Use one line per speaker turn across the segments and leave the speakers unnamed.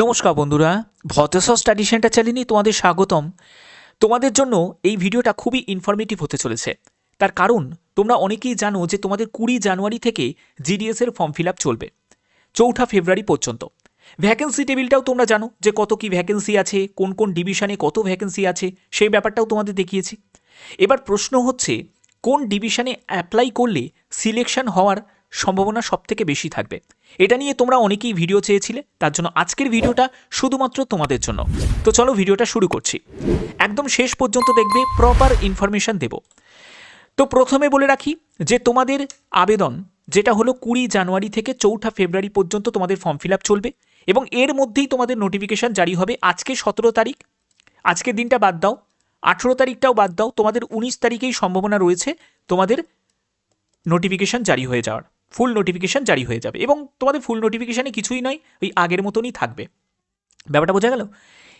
নমস্কার বন্ধুরা, ভতেশ্বর study centre চ্যানেলে তোমাদের স্বাগতম। তোমাদের জন্য এই ভিডিওটা খুবই ইনফরমেটিভ হতে চলেছে। তার কারণ তোমরা অনেকেই জানো যে তোমাদের 20 জানুয়ারি থেকে জিডিএস এর ফর্ম ফিল আপ চলবে 4 ফেব্রুয়ারি পর্যন্ত। ভ্যাকেন্সি টেবিলটাও তোমরা জানো যে কত কি ভ্যাকেন্সি আছে, কোন কোন ডিভিশনে কত ভ্যাকেন্সি আছে, সেই ব্যাপারটাও তোমাদের দেখিয়েছি। এবার প্রশ্ন হচ্ছে কোন ডিভিশনে অ্যাপ্লাই করলে সিলেকশন হওয়ার সম্ভাবনা সবথেকে বেশি থাকবে। এটা নিয়ে তোমরা অনেকেই ভিডিও চেয়েছিলে, তার জন্য আজকের ভিডিওটা শুধুমাত্র তোমাদের জন্য। তো চলো ভিডিওটা শুরু করছি, একদম শেষ পর্যন্ত দেখবে, প্রপার ইনফরমেশন দেব। তো প্রথমে বলে রাখি যে তোমাদের আবেদন যেটা হলো 20 জানুয়ারি থেকে 4 ফেব্রুয়ারি পর্যন্ত তোমাদের ফর্ম ফিল আপ চলবে এবং এর মধ্যেই তোমাদের নোটিফিকেশান জারি হবে। আজকে 17 তারিখ, আজকের দিনটা বাদ দাও, 18 তারিখটাও বাদ দাও, তোমাদের 19 তারিখেই সম্ভাবনা রয়েছে তোমাদের নোটিফিকেশান জারি হয়ে যাওয়ার, ফুল নোটিফিকেশান জারি হয়ে যাবে এবং তোমাদের ফুল নোটিফিকেশানে কিছুই নয়, ওই আগের মতনই থাকবে। ব্যাপারটা বোঝা গেল?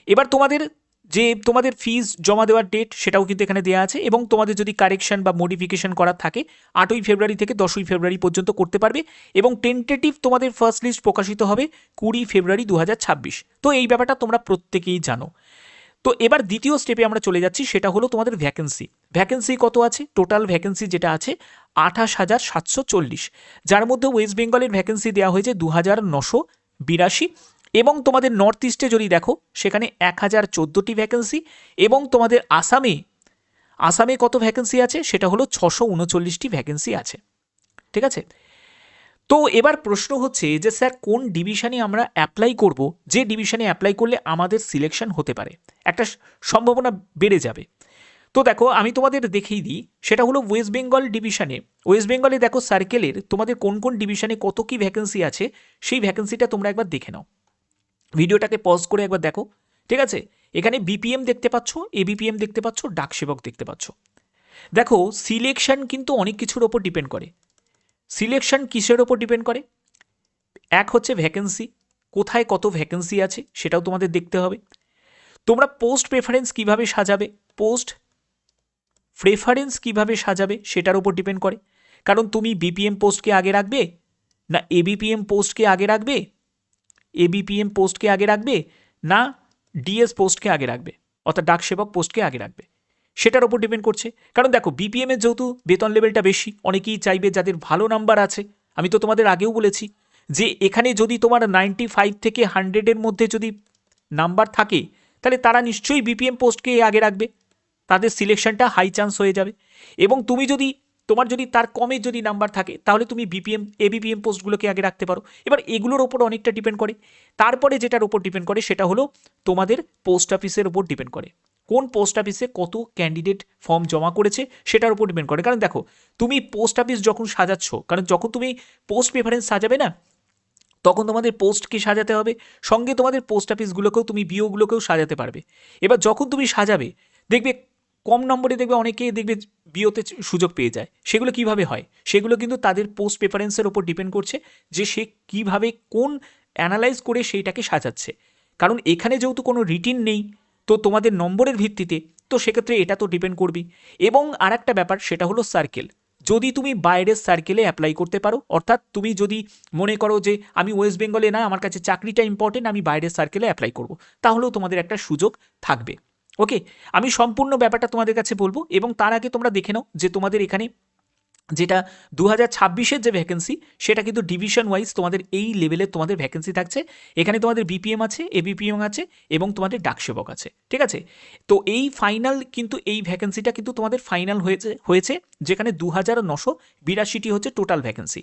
এবার তোমাদের ফিজ জমা দেওয়ার ডেট সেটাও কিন্তু এখানে দেওয়া আছে এবং তোমাদের যদি কারেকশন বা মডিফিকেশন করার থাকে 8ই ফেব্রুয়ারি থেকে 10ই ফেব্রুয়ারি পর্যন্ত করতে পারবে এবং টেন্টেটিভ তোমাদের ফার্স্ট লিস্ট প্রকাশিত হবে 20 ফেব্রুয়ারি 2026। তো এই ব্যাপারটা তোমরা প্রত্যেকেই জানো। তো এবার দ্বিতীয় স্টেপে আমরা চলে যাচ্ছি, সেটা হলো তোমাদের ভ্যাকেন্সি কত আছে। টোটাল ভ্যাকেন্সি যেটা আছে 28,740, যার মধ্যে ওয়েস্ট বেঙ্গলের ভ্যাকেন্সি দেওয়া হয়েছে 2,982 এবং তোমাদের নর্থ ইস্টে যদি দেখো সেখানে 1,014টি ভ্যাকেন্সি এবং তোমাদের আসামে কত ভ্যাকেন্সি আছে সেটা হলো 639টি ভ্যাকেন্সি আছে। ঠিক আছে? তো এবার প্রশ্ন হচ্ছে যে স্যার কোন ডিভিশনে আমরা অ্যাপ্লাই করব, যে ডিভিশনে অ্যাপ্লাই করলে আমাদের সিলেকশন হতে পারে, একটা সম্ভাবনা বেড়ে যাবে। তো দেখো আমি তোমাদের দেখিয়ে দিই, সেটা হলো ওয়েস্ট বেঙ্গল ডিভিশনে। ওয়েস্ট বেঙ্গলে দেখো সার্কেলের তোমাদের কোন কোন ডিভিশনে কত কি ভ্যাকেন্সি আছে সেই ভ্যাকেন্সিটা তোমরা একবার দেখে নাও, ভিডিওটাকে পজ করে একবার দেখো। ঠিক আছে? এখানে বিপিএম দেখতে পাচ্ছ, এবিপিএম দেখতে পাচ্ছ, ডাকসেবক দেখতে পাচ্ছ। দেখো সিলেকশন কিন্তু অনেক কিছুর ওপর ডিপেন্ড করে। সিলেকশন কিসের ওপর ডিপেন্ড করে? এক হচ্ছে ভ্যাকেন্সি, কোথায় কত ভ্যাকেন্সি আছে সেটাও তোমাদের দেখতে হবে। তোমরা পোস্ট প্রেফারেন্স কিভাবে সাজাবে, সেটার উপর ডিপেন্ড করে। কারণ তুমি বিপিএম পোস্টকে আগে রাখবে না এবিপিএম পোস্টকে আগে রাখবে, না ডিএস পোস্টকে আগে রাখবে, অর্থাৎ ডাকসেবক পোস্টকে আগে রাখবে, সেটার ওপর ডিপেন্ড করছে। কারণ দেখো বিপিএমের যেহেতু বেতন লেভেলটা বেশি, অনেকেই চাইবে যাদের ভালো নাম্বার আছে। আমি তো তোমাদের আগেও বলেছি যে এখানে যদি তোমার 95 থেকে 100-এর মধ্যে যদি নাম্বার থাকে তাহলে তারা নিশ্চয়ই বিপিএম পোস্টকে আগে রাখবে, তাদের সিলেকশনটা হাই চান্স হয়ে যাবে। এবং তোমার যদি তার কমে যদি নাম্বার থাকে তাহলে তুমি এবিপিএম পোস্টগুলোকে আগে রাখতে পারো। এবার এগুলোর ওপর অনেকটা ডিপেন্ড করে। তারপরে যেটার ওপর ডিপেন্ড করে সেটা হলো তোমাদের পোস্ট অফিসের ওপর ডিপেন্ড করে, কোন পোস্ট অফিসে কত ক্যান্ডিডেট ফর্ম জমা করেছে সেটার উপর ডিপেন্ড করে। কারণ দেখো তুমি পোস্ট অফিস যখন সাজাচ্ছ, কারণ যখন তুমি পোস্ট প্রেফারেন্স সাজাবে না তখন তোমাদের পোস্টকে সাজাতে হবে, সঙ্গে তোমাদের পোস্ট অফিসগুলোকেও তুমি বিওগুলোকেও সাজাতে পারবে। এবার যখন তুমি সাজাবে দেখবে কম নম্বরে অনেকেই বিওতে সুযোগ পেয়ে যায়। সেগুলো কিভাবে হয়? সেগুলো কিন্তু তাদের পোস্ট প্রেফারেন্সের ওপর ডিপেন্ড করছে যে সে কিভাবে কোন অ্যানালাইজ করে সেইটাকে সাজাচ্ছে। কারণ এখানে যেহেতু কোনো রিটিন নেই তো তোমাদের নম্বরের ভিত্তিতে, তো সেক্ষেত্রে এটা তো ডিপেন্ড করবেই। এবং আর একটা ব্যাপার সেটা হলো সার্কেল। যদি তুমি বাইরের সার্কেলে অ্যাপ্লাই করতে পারো, অর্থাৎ তুমি যদি মনে করো যে আমি ওয়েস্ট বেঙ্গলে না, আমার কাছে চাকরিটা ইম্পর্টেন্ট, আমি বাইরের সার্কেলে অ্যাপ্লাই করব, তাহলেও তোমাদের একটা সুযোগ থাকবে। ওকে, আমি সম্পূর্ণ ব্যাপারটা তোমাদের কাছে বলবো এবং তার আগে তোমরা দেখে নাও যে তোমাদের এখানে যেটা 2026-এর যে ভ্যাকেন্সি সেটা কিন্তু ডিভিশন ওয়াইজ তোমাদের এই লেভেলের তোমাদের ভ্যাকেন্সি থাকছে। এখানে তোমাদের বিপিএম আছে, এবিপিএম আছে এবং তোমাদের ডাকসেবক আছে। ঠিক আছে? তো এই ফাইনাল কিন্তু এই ভ্যাকেন্সিটা কিন্তু তোমাদের ফাইনাল হয়েছে যেখানে 2,982টি হচ্ছে টোটাল ভ্যাকেন্সি।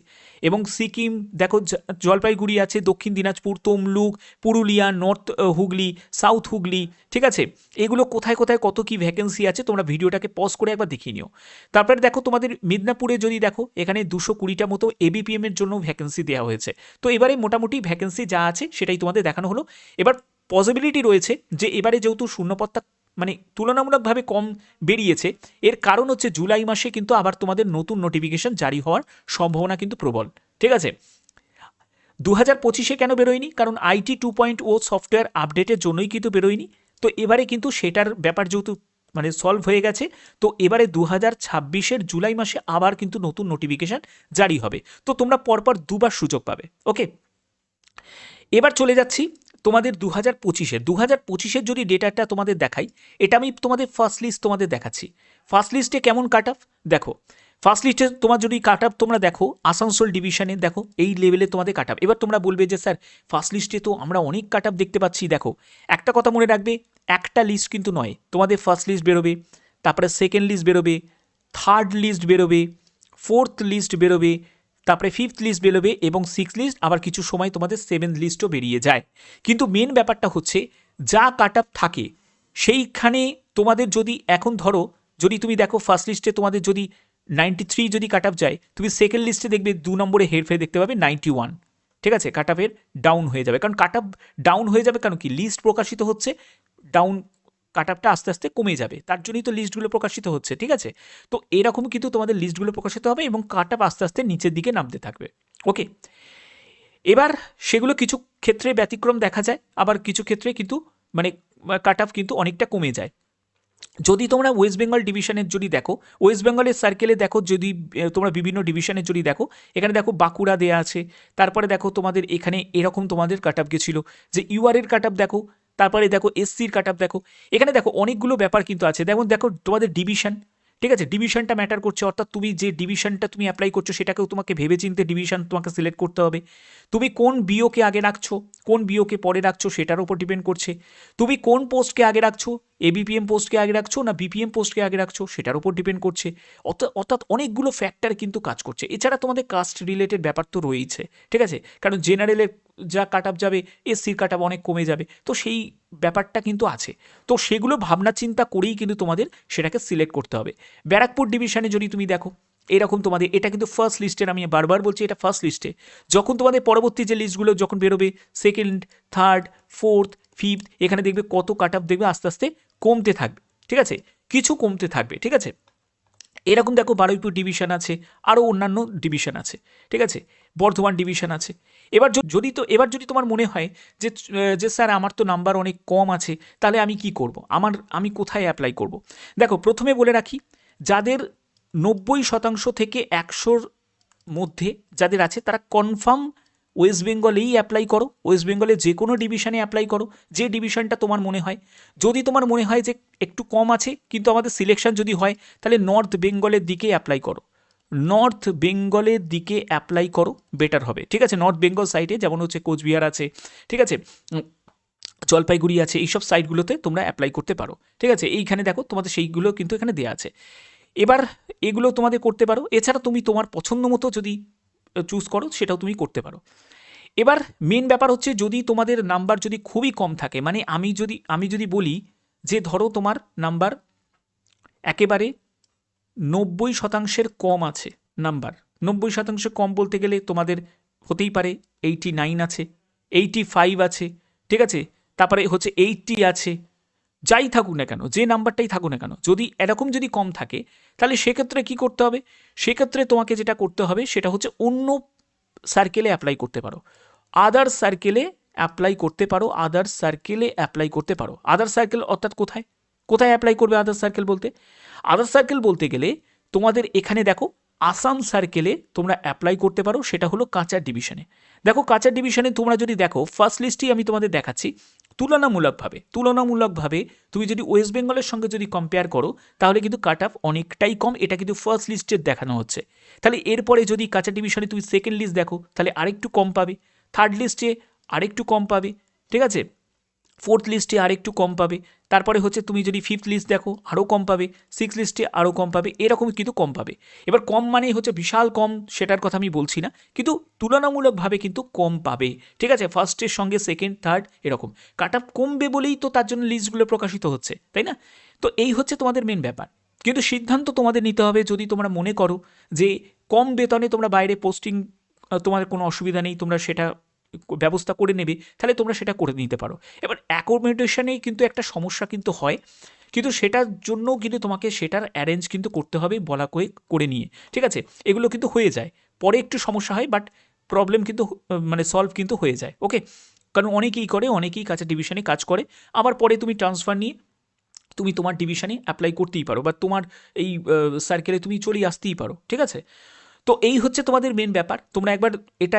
এবং সিকিম দেখো, জলপাইগুড়ি আছে, দক্ষিণ দিনাজপুর, তমলুক, পুরুলিয়া, নর্থ হুগলি, সাউথ হুগলি। ঠিক আছে? এগুলো কোথায় কোথায় কত কি ভ্যাকেন্সি আছে তোমরা ভিডিওটাকে পজ করে একবার দেখিয়ে নিও। তারপরে দেখো তোমাদের মিদনাপুরে যদি দেখো এখানে 220টা মতো এবিপিএম এর জন্য ভ্যাকেন্সি দেওয়া হয়েছে। তো এবারে মোটামুটি ভ্যাকেন্সি যা আছে সেটাই তোমাদের দেখানো হলো। এবার পসিবিলিটি রয়েছে যে এবারে যেহেতু শূন্যপদটা তুলনামূলকভাবে কম বেরিয়েছে, এর কারণ হচ্ছে জুলাই মাসে কিন্তু আবার তোমাদের নতুন নোটিফিকেশন জারি হওয়ার সম্ভাবনা কিন্তু প্রবল। ঠিক আছে? 2025-এ কেন বেরোয়নি? কারণ IT 2.0 সফটওয়্যার আপডেটের জন্যই কিন্তু বেরোয়নি। তো এবারে কিন্তু সেটার ব্যাপার যেহেতু সলভ হয়ে গেছে, তো এবারে 2026-এর জুলাই মাসে আবার কিন্তু নতুন নোটিফিকেশান জারি হবে। তো তোমরা পরপর দুবার সুযোগ পাবে। ওকে, এবার চলে যাচ্ছি তোমাদের 2025-এর যদি ডেটাটা তোমাদের দেখাই, এটা আমি তোমাদের ফার্স্ট লিস্ট তোমাদের দেখাচ্ছি। ফার্স্ট লিস্টে কেমন কাট অফ দেখো, ফার্স্ট লিস্টে তোমার যদি কাট অফ তোমরা দেখো আসানসোল ডিভিশনে দেখো এই লেভেলে তোমাদের কাট অফ। এবার তোমরা বলবে যে স্যার ফার্স্ট লিস্টে তো আমরা অনেক কাট অফ দেখতে পাচ্ছি। দেখো একটা কথা মনে রাখবে, একটা লিস্ট কিন্তু নয়, তোমাদের ফার্স্ট লিস্ট বেরোবে, তারপরে সেকেন্ড লিস্ট বেরোবে, থার্ড লিস্ট বেরোবে, ফোর্থ লিস্ট বেরোবে, তারপরে ফিফথ লিস্ট বেরোবে এবং সিক্স লিস্ট, আবার কিছু সময় তোমাদের সেভেন্থ লিস্টও বেরিয়ে যায়। কিন্তু মেন ব্যাপারটা হচ্ছে যা কাট অফ থাকে সেইখানে তোমাদের যদি এখন ধরো যদি তুমি দেখো ফার্স্ট লিস্টে তোমাদের যদি 93 যদি কাট অফ যায়, তুমি সেকেন্ড লিস্টে দেখবে 2 নম্বরে হেরফের দেখতে পাবে 91। ঠিক আছে, কাট অফের ডাউন হয়ে যাবে, কারণ কাট অফ ডাউন হয়ে যাবে কারণ কি লিস্ট প্রকাশিত হচ্ছে, ডাউন কাট অফটা আস্তে আস্তে কমে যাবে, তার জন্যই তো লিস্টগুলো প্রকাশিত হচ্ছে। ঠিক আছে, তো এরকম কিন্তু তোমাদের লিস্টগুলো প্রকাশিত হবে এবং কাট অফ আস্তে আস্তে নিচের দিকে নামতে থাকবে। ওকে, এবার সেগুলো কিছু ক্ষেত্রে ব্যতিক্রম দেখা যায়, আবার কিছু ক্ষেত্রে কিন্তু মানে কাট অফ কিন্তু অনেকটা কমে যায়। যদি তোমরা ওয়েস্ট বেঙ্গল ডিভিশনের যদি দেখো, ওয়েস্ট বেঙ্গলের সার্কেলে দেখো, যদি তোমরা বিভিন্ন ডিভিশনের যদি দেখো, এখানে দেখো বাঁকুড়া দেয়া আছে, তারপরে দেখো তোমাদের এখানে এরকম তোমাদের কাট অফ গেছিলো যে ইউআরের কাট অফ দেখো, তারপরে দেখো এসসির কাট অফ দেখো, এখানে দেখো অনেকগুলো ব্যাপার কিন্তু আছে। দেখো দেখো তোমাদের ডিভিশন, ঠিক আছে, ডিভিশনটা ম্যাটার করছে, অর্থাৎ তুমি যে ডিভিশনটা তুমি অ্যাপ্লাই করছো সেটাকেও তোমাকে ভেবেচিন্তে ডিভিশন তোমাকে সিলেক্ট করতে হবে। তুমি কোন বিওকে আগে রাখছো, কোন বিওকে পরে রাখছো সেটার উপর ডিপেন্ড করছে। তুমি কোন পোস্টকে আগে রাখছো, এবিপিএম পোস্টকে আগে রাখছো না বিপিএম পোস্টকে আগে রাখছো সেটার উপর ডিপেন্ড করছে। অর্থাৎ অনেকগুলো ফ্যাক্টর কিন্তু কাজ করছে। এছাড়া তোমাদের কাস্ট রিলেটেড ব্যাপার তো রয়েইছে, ঠিক আছে, কারণ জেনারেলের যা কাট আপ যাবে এসসির কাট আপ অনেক কমে যাবে, তো সেই ব্যাপারটা কিন্তু আছে। তো সেগুলো ভাবনা চিন্তা করেই কিন্তু তোমাদের সেটাকে সিলেক্ট করতে হবে। ব্যারাকপুর ডিভিশনে যদি তুমি দেখো এরকম তোমাদের, এটা কিন্তু ফার্স্ট লিস্টের, আমি বারবার বলছি এটা ফার্স্ট লিস্টে, যখন তোমাদের পরবর্তী যে লিস্টগুলো যখন বেরোবে সেকেন্ড, থার্ড, ফোর্থ, ফিফথ, এখানে দেখবে কত কাট আপ দেখবে আস্তে আস্তে কমতে থাকবে। ঠিক আছে, কিছু কমতে থাকবে। ঠিক আছে, এরকম দেখো বারুইপুর ডিভিশন আছে, আরও অন্যান্য ডিভিশন আছে। ঠিক আছে, বর্ধমান ডিভিশন আছে। এবার যদি তোমার মনে হয় যে যে স্যার আমার তো নাম্বার অনেক কম আছে, তাহলে আমি কি করব, আমি কোথায় অ্যাপ্লাই করব। দেখো প্রথমে বলে রাখি, যাদের 90% থেকে 100-র মধ্যে যাদের আছে তারা কনফার্ম ওয়েস্ট বেঙ্গলেই অ্যাপ্লাই করো, ওয়েস্ট বেঙ্গলে যে কোনো ডিভিশনে অ্যাপ্লাই করো, যে ডিভিশনটা তোমার মনে হয়। যদি তোমার মনে হয় যে একটু কম আছে কিন্তু আমাদের সিলেকশন যদি হয়, তাহলে নর্থ বেঙ্গলের দিকে অ্যাপ্লাই করো, নর্থ বেঙ্গলের দিকে অ্যাপ্লাই করো, বেটার হবে। ঠিক আছে, নর্থ বেঙ্গল সাইডে যেমন হচ্ছে কোচবিহার আছে, ঠিক আছে, জলপাইগুড়ি আছে, এইসব সাইটগুলোতে তোমরা অ্যাপ্লাই করতে পারো। ঠিক আছে, এইখানে দেখো তোমাদের সেইগুলো কিন্তু এখানে দেওয়া আছে। এবার এগুলো তোমাদের করতে পারো। এছাড়া তুমি তোমার পছন্দ মতো যদি চুজ করো সেটাও তুমি করতে পারো। এবার মেন ব্যাপার হচ্ছে, যদি তোমাদের নাম্বার যদি খুবই কম থাকে, মানে আমি যদি বলি যে ধরো তোমার নাম্বার একেবারে 90% কম আছে, নাম্বার 90% কম বলতে গেলে তোমাদের হতেই পারে 89 আছে, 85 আছে, ঠিক আছে, তারপরে হচ্ছে 80 আছে, যাই থাকুক না কেন, যে নাম্বারটাই থাকুক না কেন, যদি এরকম যদি কম থাকে, তাহলে সেক্ষেত্রে কি করতে হবে, সেক্ষেত্রে তোমাকে যেটা করতে হবে সেটা হচ্ছে অন্য সার্কেলে অ্যাপ্লাই করতে পারো, আদার সার্কেলে অ্যাপ্লাই করতে পারো, আদার সার্কেলে অ্যাপ্লাই করতে পারো। আদার সার্কেল অর্থাৎ কোথায় কোথায় অ্যাপ্লাই করবে আদার সার্কেল বলতে, আদার সার্কেল বলতে গেলে তোমাদের এখানে দেখো আসাম সার্কেলে তোমরা অ্যাপ্লাই করতে পারো, সেটা হলো কাচার ডিভিশনে। দেখো কাচার ডিভিশনে তোমরা যদি দেখো ফার্স্ট লিস্টেই আমি তোমাদের দেখাচ্ছি, তুলনামূলকভাবে তুমি যদি ওয়েস্ট বেঙ্গলের সঙ্গে যদি কম্পেয়ার করো, তাহলে কিন্তু কাট অফ অনেকটাই কম, এটা কিন্তু ফার্স্ট লিস্টের দেখানো হচ্ছে। তাহলে এরপরে যদি কাচার ডিভিশনে তুমি সেকেন্ড লিস্ট দেখো, তাহলে আরেকটু কম পাবে, থার্ড লিস্টে আরেকটু কম পাবে, ঠিক আছে, ফোর্থ লিস্টে আরেকটু কম পাবে, তারপরে হচ্ছে তুমি যদি ফিফথ লিস্ট দেখো আরও কম পাবে, সিক্স লিস্টে আরও কম পাবে, এরকম কিন্তু কম পাবে। এবার কম মানেই হচ্ছে বিশাল কম সেটার কথা আমি বলছি না, কিন্তু তুলনামূলকভাবে কিন্তু কম পাবে। ঠিক আছে, ফার্স্টের সঙ্গে সেকেন্ড, থার্ড এরকম কাট অফ কমবে বলেই তো তার জন্য লিস্টগুলো প্রকাশিত হচ্ছে, তাই না? তো এই হচ্ছে তোমাদের মেন ব্যাপার। কিন্তু সিদ্ধান্ত তোমাদের নিতে হবে, যদি তোমরা মনে করো যে কম বেতনে তোমরা বাইরে পোস্টিং, তোমার কোনো অসুবিধা নেই, তোমরা সেটা ব্যবস্থা করে নেবে, তাহলে তোমরা সেটা করে নিতে পারো। এবার অ্যাকোমোডেশনে কিন্তু একটা সমস্যা কিন্তু হয়, কিন্তু সেটার জন্য কিন্তু তোমাকে সেটার অ্যারেঞ্জ কিন্তু করতে হবে বলা করে নিয়ে। ঠিক আছে, এগুলো কিন্তু হয়ে যায়, পরে একটু সমস্যা হয়, বাট প্রবলেম কিন্তু মানে সলভ কিন্তু হয়ে যায়। ওকে, কারণ অনেকেই কাছে ডিভিশনে কাজ করে, আবার পরে তুমি ট্রান্সফার নিয়ে তুমি তোমার ডিভিশনে অ্যাপ্লাই করতেই পারো, বা তোমার এই সার্কেলে তুমি চলে আসতেই পারো। ঠিক আছে, তো এই হচ্ছে তোমাদের মেন ব্যাপার। তোমরা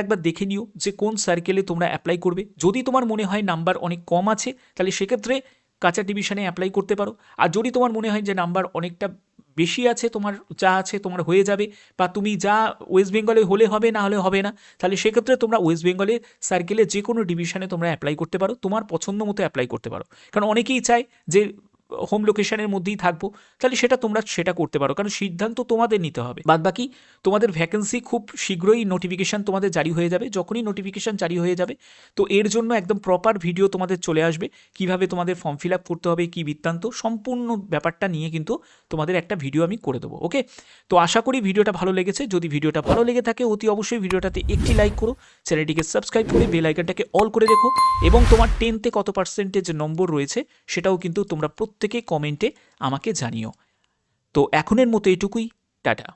একবার দেখে নিও যে কোন সার্কেলে তোমরা অ্যাপ্লাই করবে। যদি তোমার মনে হয় নাম্বার অনেক কম আছে তাহলে সেক্ষেত্রে কাঁচা ডিভিশনে অ্যাপ্লাই করতে পারো। আর যদি তোমার মনে হয় যে নাম্বার অনেকটা বেশি আছে, তোমার যা আছে তোমার হয়ে যাবে, বা তুমি যা ওয়েস্ট বেঙ্গলে হলে হবে, না হলে হবে না, তাহলে সেক্ষেত্রে তোমরা ওয়েস্ট বেঙ্গলের সার্কেলে যে কোনো ডিভিশনে তোমরা অ্যাপ্লাই করতে পারো, তোমার পছন্দ মতো অ্যাপ্লাই করতে পারো। কারণ অনেকেই চায় যে হোম লোকেশনের মধ্যেই থাকবো, তাহলে তোমরা সেটা করতে পারো, কারণ সিদ্ধান্ত তোমাদের নিতে হবে। বাদবাকি তোমাদের ভ্যাকেন্সি খুব শীঘ্রই নোটিফিকেশান তোমাদের জারি হয়ে যাবে। যখনই নোটিফিকেশান জারি হয়ে যাবে তো এর জন্য একদম প্রপার ভিডিও তোমাদের চলে আসবে, কিভাবে তোমাদের ফর্ম ফিল আপ করতে হবে, কী বৃত্তান্ত, সম্পূর্ণ ব্যাপারটা নিয়ে কিন্তু তোমাদের একটা ভিডিও আমি করে দেবো। ওকে, তো আশা করি ভিডিওটা ভালো লেগেছে। যদি ভিডিওটা ভালো লেগে থাকে অতি অবশ্যই ভিডিওটাতে একটি লাইক করো, চ্যানেলটিকে সাবস্ক্রাইব করে বেল আইকনটাকে অল করে রেখো, এবং তোমার 10তে কত পার্সেন্টেজ নম্বর রয়েছে সেটাও কিন্তু তোমরা প্রত্যেকে কমেন্টে আমাকে জানিও। তো এখনের মতো এটুকুই, টাটা।